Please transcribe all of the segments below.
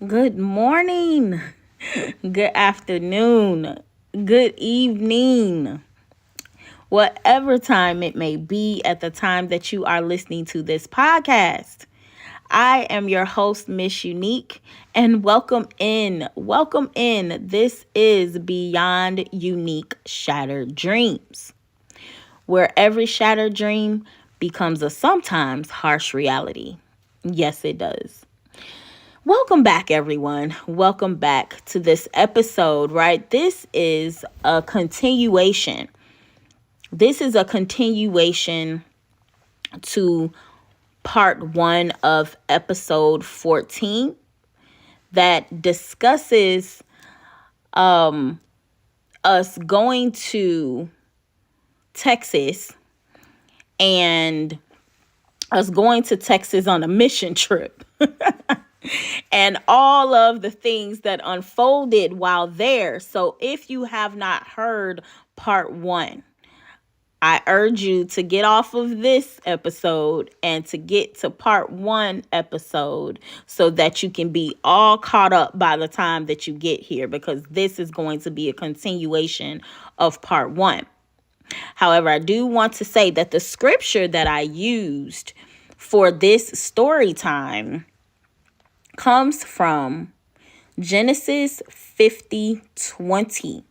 Good morning, good afternoon, good evening, whatever time it may be at the time that you are listening to this podcast. I am your host, Miss Unique, and welcome in. Welcome in. This is Beyond Unique Shattered Dreams, where every shattered dream becomes a sometimes harsh reality. Yes, it does. Welcome back, everyone. Welcome back to this episode, right? This is a continuation. This is a continuation to part one of episode 14 that discusses us going to Texas and us going to Texas on a mission trip. And all of the things that unfolded while there. So if you have not heard part one, I urge you to get off of this episode and to get to part one episode so that you can be all caught up by the time that you get here, because this is going to be a continuation of part one. However, I do want to say that the scripture that I used for this story time comes from Genesis 50:20.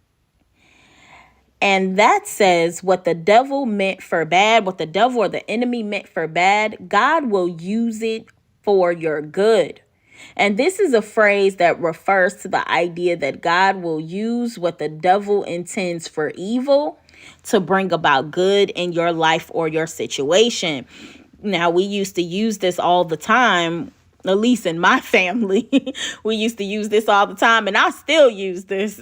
And that says, what the devil meant for bad, what the devil or the enemy meant for bad, God will use it for your good. And this is a phrase that refers to the idea that God will use what the devil intends for evil to bring about good in your life or your situation. Now, we used to use this all the time, at least in my family. We used to use this all the time, and I still use this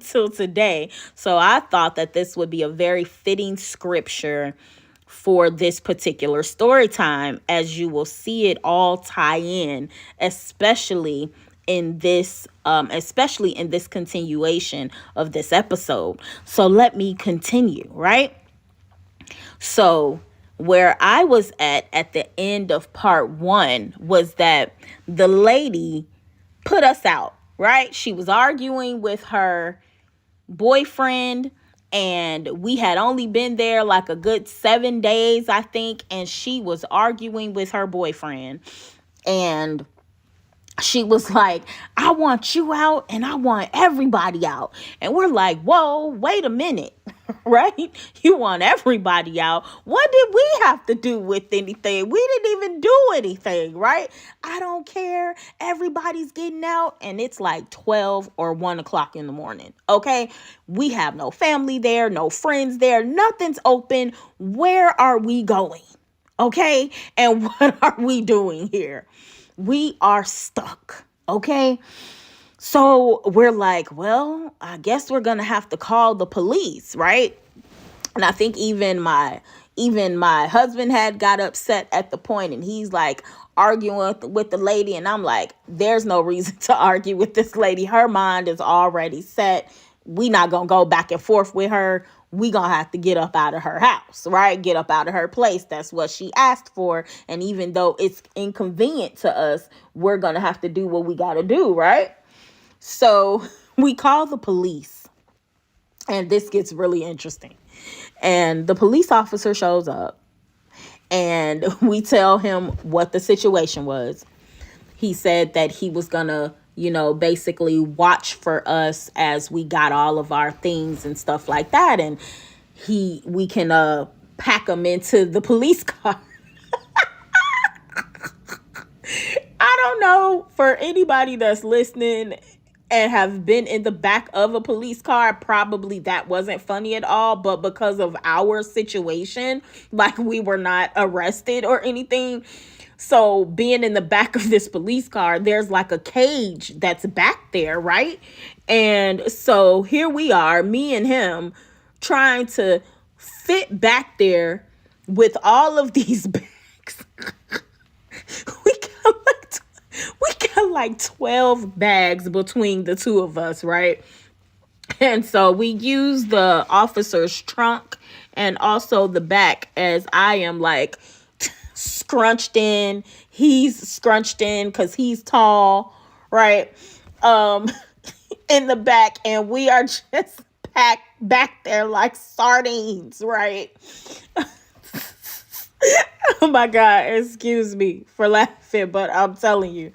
till today. So I thought that this would be a very fitting scripture for this particular story time, as you will see it all tie in, especially in this continuation of this episode. So let me continue, right? So where I was at the end of part one was that the lady put us out, right? She was arguing with her boyfriend, and we had only been there like a good 7 days, I think, and she was arguing with her boyfriend. And she was like, I want you out and I want everybody out. And we're like, whoa, wait a minute, right? You want everybody out. What did we have to do with anything? We didn't even do anything, right? I don't care. Everybody's getting out and it's like 12 or 1 o'clock in the morning. Okay. We have no family there, no friends there. Nothing's open. Where are we going? Okay. And what are we doing here? We are stuck. Okay. So we're like, well, I guess we're going to have to call the police, right? And I think even my husband had got upset at the point, and he's like arguing with the lady. And I'm like, there's no reason to argue with this lady. Her mind is already set. We not going to go back and forth with her. We gonna have to get up out of her house, right? Get up out of her place. That's what she asked for. And even though it's inconvenient to us, we're gonna have to do what we gotta do, right? So we call the police, and this gets really interesting. And the police officer shows up, and we tell him what the situation was. He said that he was gonna, basically watch for us as we got all of our things and stuff like that. And we can pack them into the police car. I don't know, for anybody that's listening and have been in the back of a police car, probably that wasn't funny at all. But because of our situation, like, we were not arrested or anything. So being in the back of this police car, there's like a cage that's back there, right? And so here we are, me and him, trying to fit back there with all of these bags. we got like we got like 12 bags between the two of us, right? And so we use the officer's trunk and also the back, as I am like scrunched in. He's scrunched in because he's tall, right? Um, in the back, and we are just packed back there like sardines, right? Oh my God, excuse me for laughing, but I'm telling you,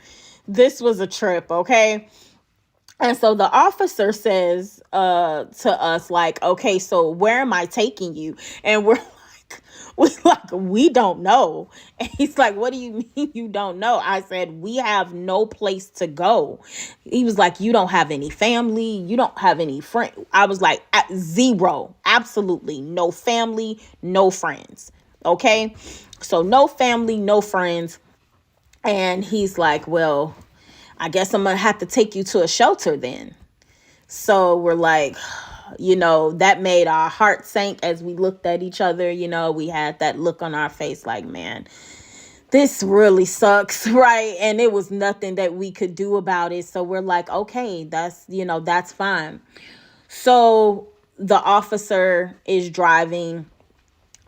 this was a trip, okay? And so the officer says to us, like, okay, so where am I taking you? And we don't know. And he's like, what do you mean you don't know? I said, we have no place to go. He was like, you don't have any family, you don't have any friend. I was like, zero, absolutely no family, no friends. Okay, so no family, no friends. And he's like, well, I guess I'm gonna have to take you to a shelter then. So we're like, that made our heart sink as we looked at each other. We had that look on our face like, man, this really sucks, right? And it was nothing that we could do about it. So we're like, okay, that's fine. So the officer is driving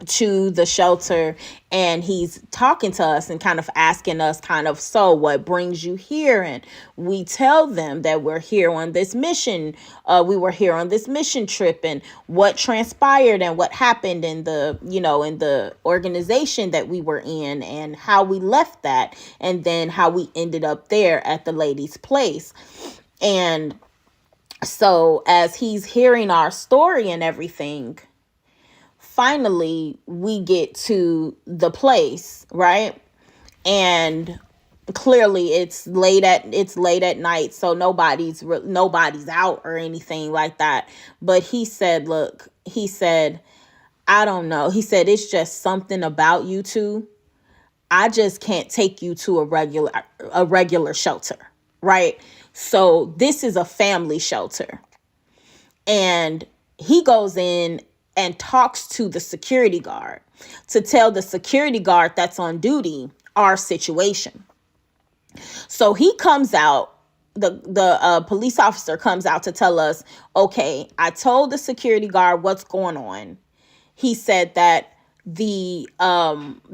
to the shelter, and he's talking to us and kind of asking us so what brings you here? And we tell them that we're here on this mission. We were here on this mission trip, and what transpired and what happened in the organization that we were in, and how we left that, and then how we ended up there at the lady's place. And so as he's hearing our story and everything, finally we get to the place, right? And clearly it's late at night, so nobody's out or anything like that. But he said, look, he said, I don't know. He said, it's just something about you two. I just can't take you to a regular shelter, right? So this is a family shelter. And he goes in and talks to the security guard to tell the security guard that's on duty our situation. So he comes out, the police officer comes out to tell us, okay, I told the security guard what's going on. He said that the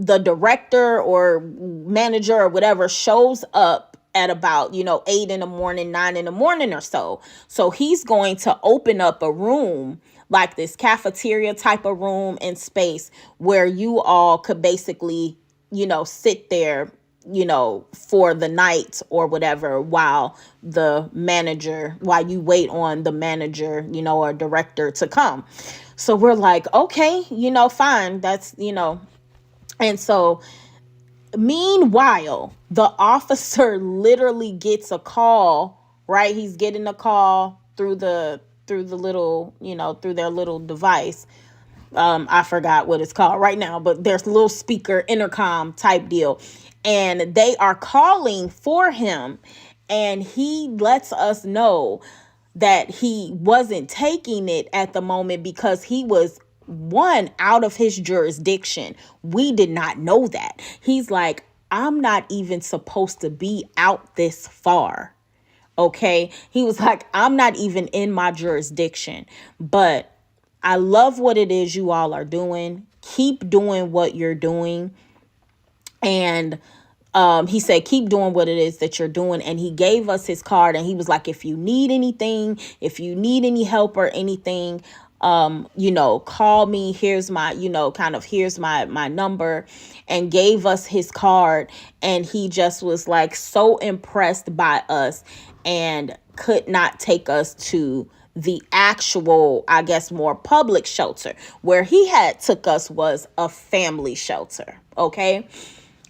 director or manager or whatever shows up at about 8 in the morning, 9 in the morning or so. So he's going to open up a room, like this cafeteria type of room and space, where you all could basically sit there for the night or whatever, while you wait on the manager or director to come. So we're like, okay, fine, that's and so meanwhile, the officer literally gets a call, right? He's getting a call through the little, through their little device. I forgot what it's called right now, but there's a little speaker intercom type deal. And they are calling for him. And he lets us know that he wasn't taking it at the moment because he was out of his jurisdiction. We did not know that. He's like, I'm not even supposed to be out this far. Okay. He was like, I'm not even in my jurisdiction, but I love what it is you all are doing. Keep doing what you're doing. And he said, keep doing what it is that you're doing. And he gave us his card, and he was like, if you need anything, if you need any help or anything, call me. Here's my, here's my number, and gave us his card. And he just was like so impressed by us and could not take us to the actual, I guess, more public shelter. Where he had took us was a family shelter. Okay.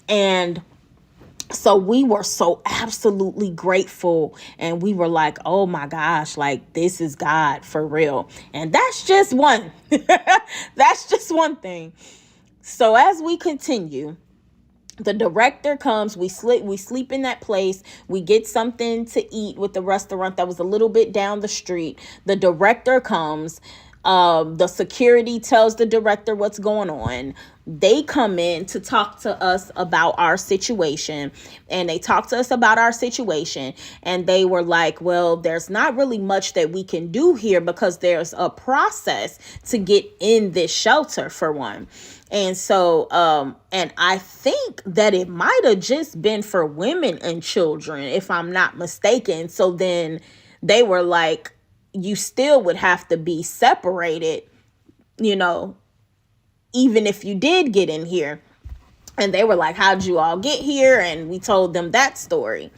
And so we were so absolutely grateful, and we were like, oh my gosh, like this is God for real. And that's just one, that's just one thing. So as we continue, the director comes, we sleep in that place. We get something to eat with the restaurant that was a little bit down the street. The director comes. The security tells the director what's going on. they come in to talk to us about our situation, and they talked to us about our situation, and they were like, well, there's not really much that we can do here because there's a process to get in this shelter, for one. And so and I think that it might have just been for women and children, if I'm not mistaken. So then they were like, you still would have to be separated, you know, even if you did get in here. And they were like, how'd you all get here? And we told them that story.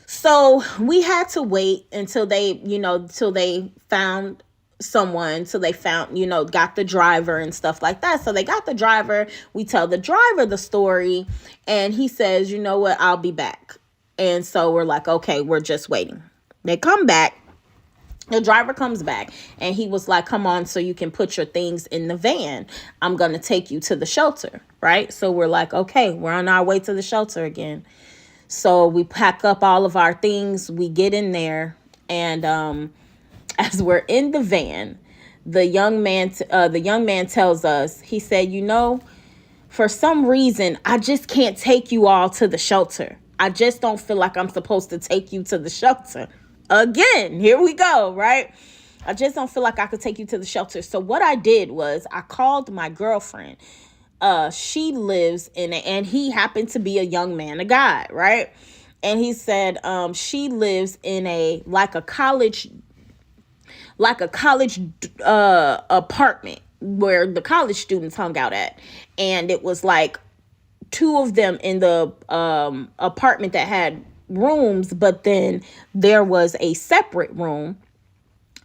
So we had to wait until they, till they found someone, till they found, got the driver and stuff like that. So they got the driver. We tell the driver the story, and he says, you know what, I'll be back. And so we're like, okay, we're just waiting. They come back. The driver comes back, and he was like, come on, so you can put your things in the van. I'm going to take you to the shelter, right? So we're like, okay, we're on our way to the shelter again. So we pack up all of our things. We get in there, and as we're in the van, the young man tells us, he said, for some reason, I just can't take you all to the shelter. I just don't feel like I'm supposed to take you to the shelter. Again, here we go, right? I just don't feel like I could take you to the shelter. So what I did was I called my girlfriend. She lives and he happened to be a young man, a guy, right? And he said, she lives in a college apartment where the college students hung out at. And it was like two of them in the apartment that had rooms, but then there was a separate room,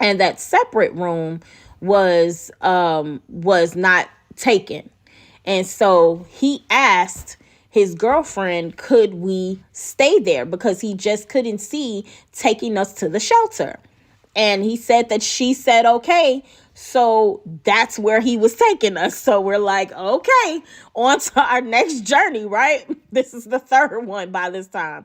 and that separate room was not taken. And so he asked his girlfriend, could we stay there, because he just couldn't see taking us to the shelter. And he said that she said okay. So that's where he was taking us. So we're like, okay, on to our next journey, right? This is the third one by this time.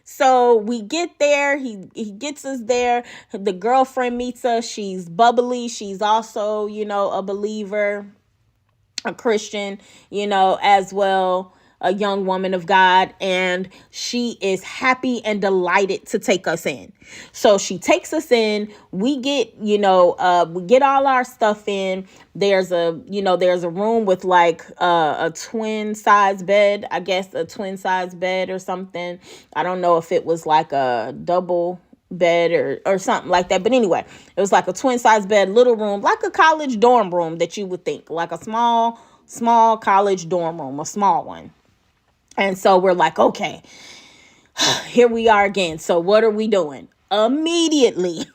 So we get there. He gets us there. The girlfriend meets us. She's bubbly. She's also, a believer, a Christian, as well, a young woman of God, and she is happy and delighted to take us in. So she takes us in. We get, we get all our stuff in. There's a room with like a twin size bed, I guess a twin size bed or something. I don't know if it was like a double bed or something like that. But anyway, it was like a twin size bed, little room, like a college dorm room that you would think, like a small college dorm room, a small one. And so we're like, okay, here we are again. So what are we doing? Immediately,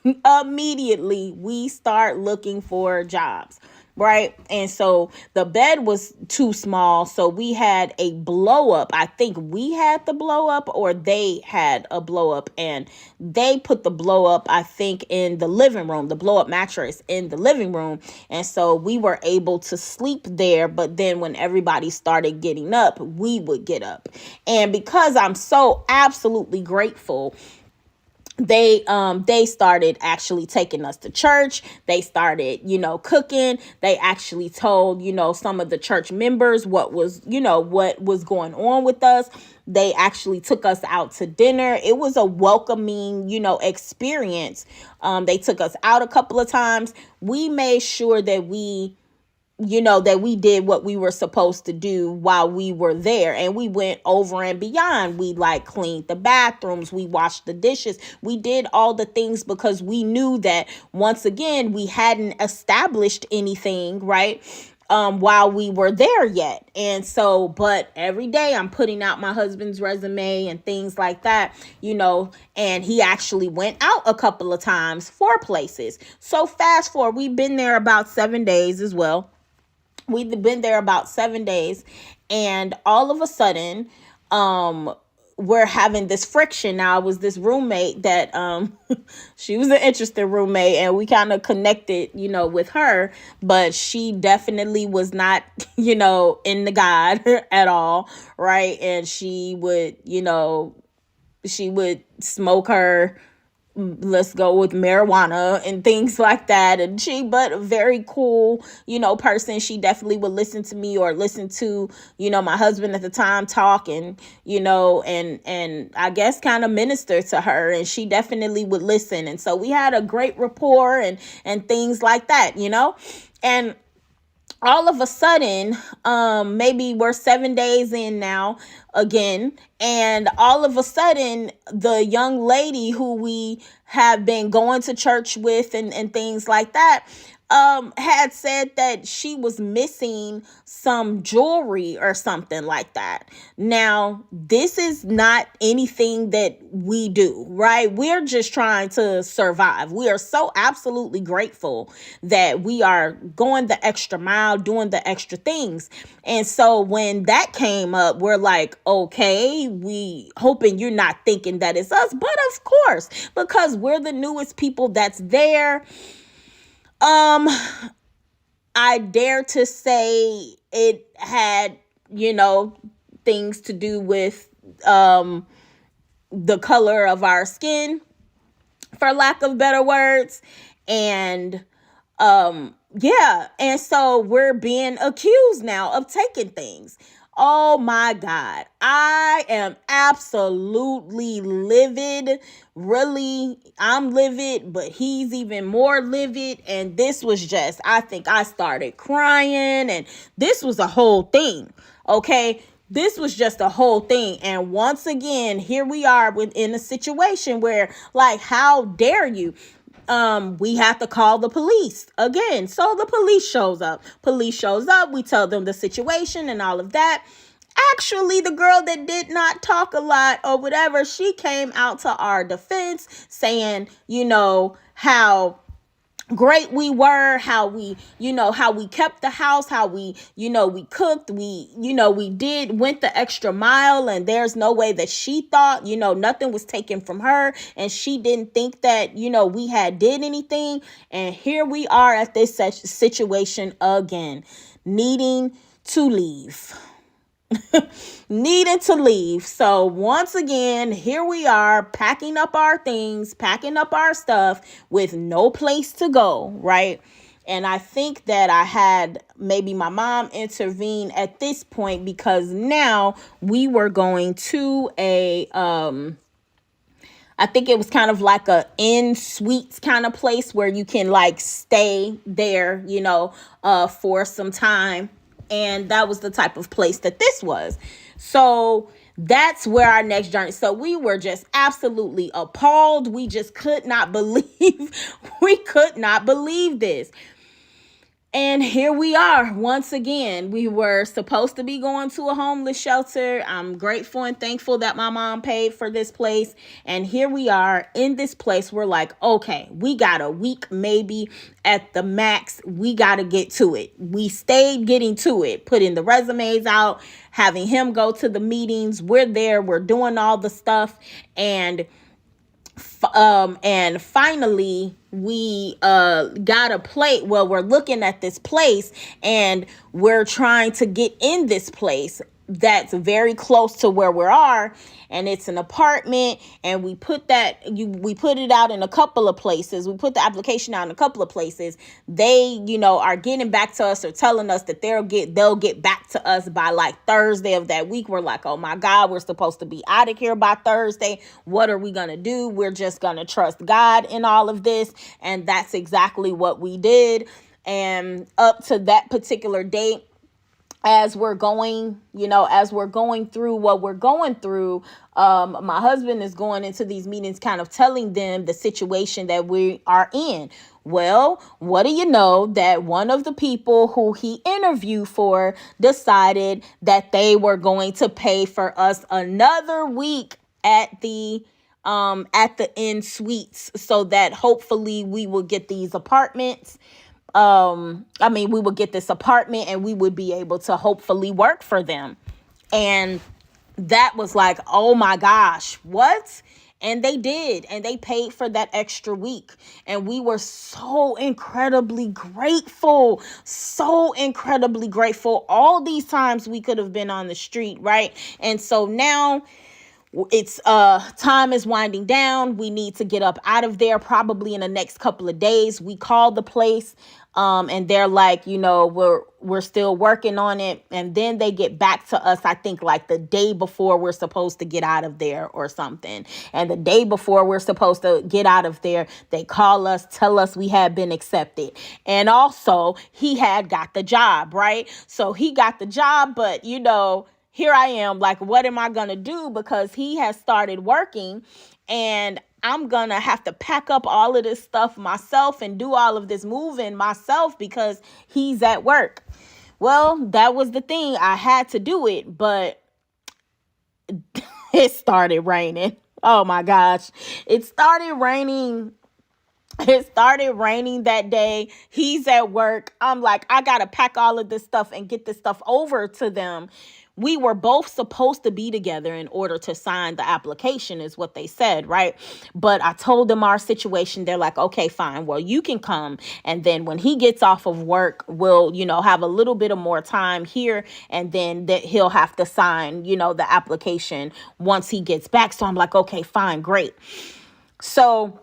we start looking for jobs, right? And so the bed was too small. So we had a blow up. I think we had the blow up, or they had a blow up, and they put the blow up, I think, in the living room, the blow up mattress in the living room. And so we were able to sleep there. But then when everybody started getting up, we would get up. And because I'm so absolutely grateful, they started actually taking us to church. They started, cooking. They actually told, some of the church members what was going on with us. They actually took us out to dinner. It was a welcoming, experience. They took us out a couple of times. We made sure that we did what we were supposed to do while we were there. And we went over and beyond. We cleaned the bathrooms. We washed the dishes. We did all the things because we knew that, once again, we hadn't established anything, right? While we were there yet. And so, but every day I'm putting out my husband's resume and things like that, and he actually went out a couple of times for places. So fast forward, we've been there about 7 days as well. We've been there about 7 days, and all of a sudden, we're having this friction. Now, it was this roommate that, she was an interesting roommate, and we kind of connected, with her, but she definitely was not, in the God at all. Right. And she would smoke her let's go with marijuana and things like that. And but a very cool, person. She definitely would listen to me or listen to, my husband at the time talk, and, and I guess kind of minister to her, and she definitely would listen. And so we had a great rapport and things like that, and all of a sudden, maybe we're 7 days in now again, and all of a sudden, the young lady who we have been going to church with and things like that, had said that she was missing some jewelry or something like that. Now, this is not anything that we do, right? We're just trying to survive. We are so absolutely grateful that we are going the extra mile, doing the extra things. And so when that came up, we're like, okay, we hoping you're not thinking that it's us, but of course, because we're the newest people that's there. I dare to say it had, things to do with the color of our skin, for lack of better words. And yeah, and so we're being accused now of taking things. Oh my God. I am absolutely livid. Really, I'm livid, but he's even more livid. And this was just, I think I started crying, and this was a whole thing. Okay. This was just a whole thing. And once again, here we are within a situation where, like, how dare you? We have to call the police again. So the police shows up. We tell them the situation and all of that. Actually, the girl that did not talk a lot or whatever, she came out to our defense saying, how great we were, how we kept the house, how we cooked, went the extra mile, and there's no way that she thought, nothing was taken from her, and she didn't think that, we had did anything. And here we are at this situation again, needing to leave. Needed to leave. So once again, here we are packing up our things, packing up our stuff with no place to go, right? And I think that I had maybe my mom intervene at this point, because now we were going to I think it was kind of like a in suites kind of place where you can like stay there, for some time. And that was the type of place that this was. So that's where our next journey. So we were just absolutely appalled. We just could not believe, this. And here we are once again. We were supposed to be going to a homeless shelter. I'm grateful and thankful that my mom paid for this place. And here we are in this place. We're like, okay, we got a week, maybe at the max. We got to get to it. We stayed getting to it, putting the resumes out, having him go to the meetings. We're there. We're doing all the stuff. And finally we got a place. Well, we're looking at this place, and we're trying to get in this place that's very close to where we are, and it's an apartment. And we put it out in a couple of places. We put the application out in a couple of places. They, are getting back to us or telling us that they'll get back to us by like Thursday of that week. We're like, oh my God, we're supposed to be out of here by Thursday. What are we gonna do? We're just gonna trust God in all of this. And that's exactly what we did. And up to that particular date, as we're going through what we're going through, my husband is going into these meetings kind of telling them the situation that we are in. Well, what do you know, that one of the people who he interviewed for decided that they were going to pay for us another week at the in suites, so that hopefully we will get these apartments. We would get this apartment, and we would be able to hopefully work for them. And that was like, oh my gosh, what? And they did, and they paid for that extra week. And we were so incredibly grateful, All these times we could have been on the street, right? And so now It's time is winding down. We need to get up out of there probably in the next couple of days. We called the place, and they're like, we're still working on it. And then they get back to us, I think like the day before we're supposed to get out of there or something. And the day before we're supposed to get out of there, they call us, tell us we had been accepted. And also he had got the job, right? So he got the job, but here I am, like, what am I going to do? Because he has started working and I'm going to have to pack up all of this stuff myself and do all of this moving myself because he's at work. Well, that was the thing. I had to do it, but it started raining. Oh my gosh. It started raining. It started raining that day. He's at work. I'm like, I got to pack all of this stuff and get this stuff over to them. We were both supposed to be together in order to sign the application is what they said, right? But I told them our situation. They're like, okay, fine. Well, you can come. And then when he gets off of work, we'll, have a little bit of more time here. And then that he'll have to sign, the application once he gets back. So I'm like, okay, fine, great. So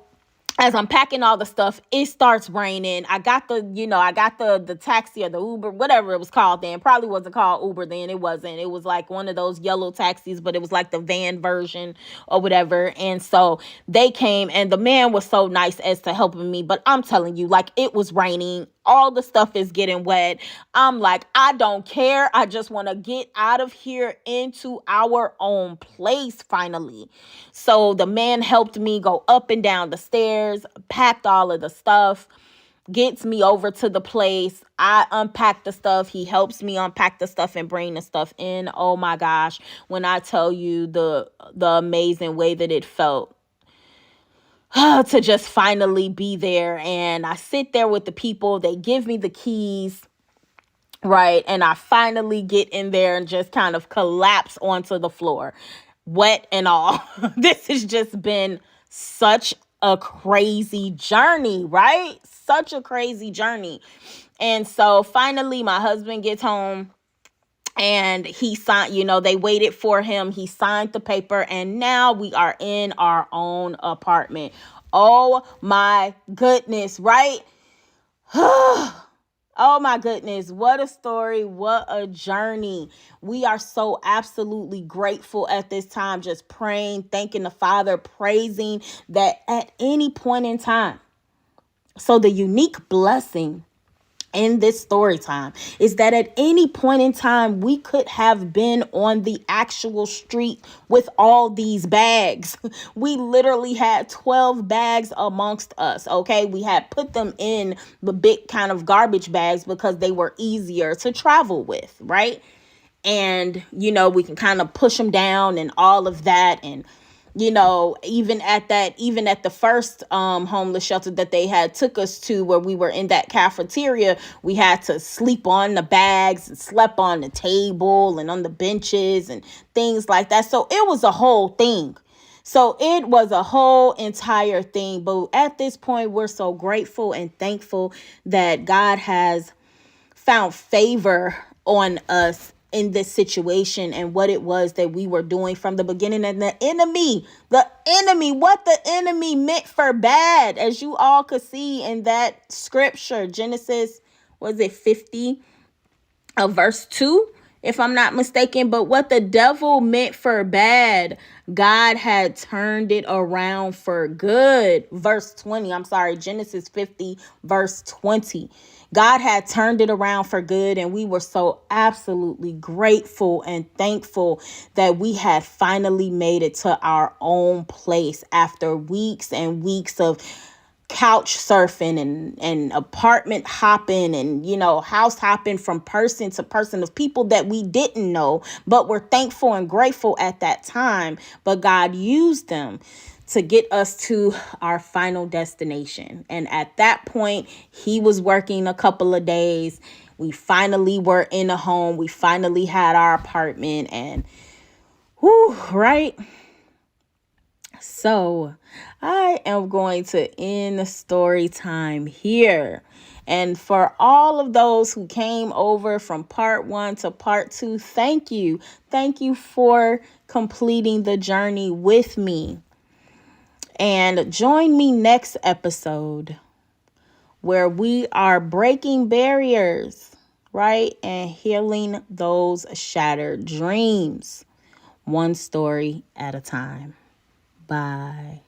as I'm packing all the stuff, it starts raining. I got the taxi or the Uber, whatever it was called then. Probably wasn't called Uber then. It wasn't. It was like one of those yellow taxis, but it was like the van version or whatever. And so they came and the man was so nice as to helping me. But I'm telling you, like, it was raining. All the stuff is getting wet. I'm like, I don't care. I just want to get out of here into our own place finally. So the man helped me go up and down the stairs, packed all of the stuff, gets me over to the place. I unpack the stuff. He helps me unpack the stuff and bring the stuff in. Oh my gosh. When I tell you the amazing way that it felt to just finally be there. And I sit there with the people. They give me the keys. Right. And I finally get in there and just kind of collapse onto the floor, wet and all. This has just been such a crazy journey, right? Such a crazy journey. And so finally my husband gets home and he signed, they waited for him. He signed the paper and now we are in our own apartment. Oh my goodness, right? Oh my goodness, what a story, what a journey. We are so absolutely grateful at this time, just praying, thanking the Father, praising that at any point in time. So the unique blessing in this story time is that at any point in time, we could have been on the actual street with all these bags. We literally had 12 bags amongst us. Okay. We had put them in the big kind of garbage bags because they were easier to travel with. Right. And, we can kind of push them down and all of that. And even at the first homeless shelter that they had took us to, where we were in that cafeteria, we had to sleep on the bags and slept on the table and on the benches and things like that. So it was a whole thing. So it was a whole entire thing. But at this point, we're so grateful and thankful that God has found favor on us in this situation and what it was that we were doing from the beginning. And the enemy, what the enemy meant for bad, as you all could see in that scripture, Genesis, was it 50, verse 2, if I'm not mistaken. But what the devil meant for bad, God had turned it around for good. Verse 20, Genesis 50, verse 20. God had turned it around for good, and we were so absolutely grateful and thankful that we had finally made it to our own place after weeks and weeks of couch surfing and apartment hopping and, house hopping from person to person of people that we didn't know, but were thankful and grateful at that time. But God used them to get us to our final destination. And at that point, he was working a couple of days. We finally were in a home. We finally had our apartment and right? So I am going to end the story time here. And for all of those who came over from part 1 to part 2, thank you. Thank you for completing the journey with me. And join me next episode where we are breaking barriers, right? And healing those shattered dreams, one story at a time. Bye.